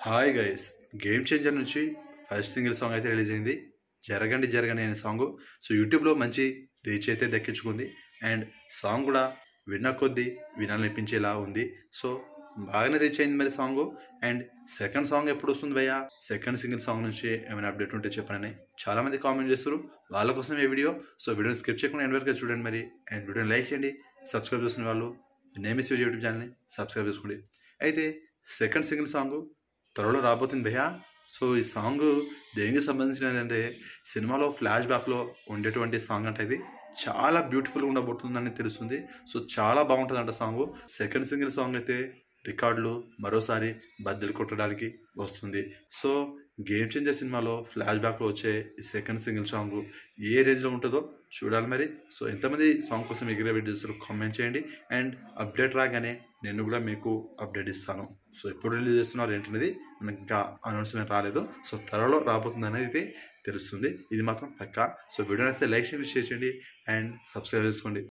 Hi guys, game changer నుంచి first single song అయితే release అయింది. జరగండి జరగండి అనే సాంగ్. సో యూట్యూబ్లో మంచి రీచ్ అయితే దక్కించుకుంది. అండ్ సాంగ్ కూడా విన్న కొద్దీ వినాలనిపించేలా ఉంది. సో బాగానే రీచ్ అయింది మరి సాంగ్. అండ్ సెకండ్ సాంగ్ ఎప్పుడు వస్తుంది భయ్యా, సెకండ్ సింగిల్ సాంగ్ నుంచి ఏమైనా అప్డేట్ ఉంటే చెప్పనని చాలా మంది కామెంట్ చేస్తారు. వాళ్ళ కోసం ఈ వీడియో. సో వీడియోని స్కిప్ చేయకుండా ఎండ్ వరకు చూడండి మరి. అండ్ వీడియోని లైక్ చేయండి. సబ్స్క్రైబ్ చేసుకునే వాళ్ళు నేమిస్ యూట్యూబ్ ఛానల్ని సబ్స్క్రైబ్ చేసుకోండి. అయితే సెకండ్ సింగిల్ సాంగ్ త్వరలో రాబోతుంది భయ్యా. సో ఈ సాంగ్ దేనికి సంబంధించినది అంటే సినిమాలో ఫ్లాష్ బ్యాక్లో ఉండేటువంటి సాంగ్ అంటే ఇది చాలా బ్యూటిఫుల్గా ఉండబోతుందని తెలుస్తుంది. సో చాలా బాగుంటుంది అంట సాంగ్. సెకండ్ సింగిల్ సాంగ్ అయితే రికార్డులు మరోసారి బద్దలు కొట్టడానికి వస్తుంది. సో గేమ్ చేంజర్ సినిమాలో ఫ్లాష్ బ్యాక్లో వచ్చే ఈ సెకండ్ సింగిల్ సాంగ్ ఏ రేంజ్లో ఉంటుందో చూడాలి మరి. సో ఎంతమంది సాంగ్ కోసం ఎగిరే వెయిట్ చేస్తారు కామెంట్ చేయండి. అండ్ అప్డేట్ రాగానే నేను కూడా మీకు అప్డేట్ ఇస్తాను. సో ఎప్పుడు రిలీజ్ చేస్తున్నారు ఏంటనేది మనకి ఇంకా అనౌన్స్మెంట్ రాలేదు. సో త్వరలో రాబోతుంది అనేది అయితే తెలుస్తుంది. ఇది మాత్రం పక్కా. సో వీడియో నచ్చితే లైక్ చేయండి, షేర్ చేయండి అండ్ సబ్స్క్రైబ్ చేసుకోండి.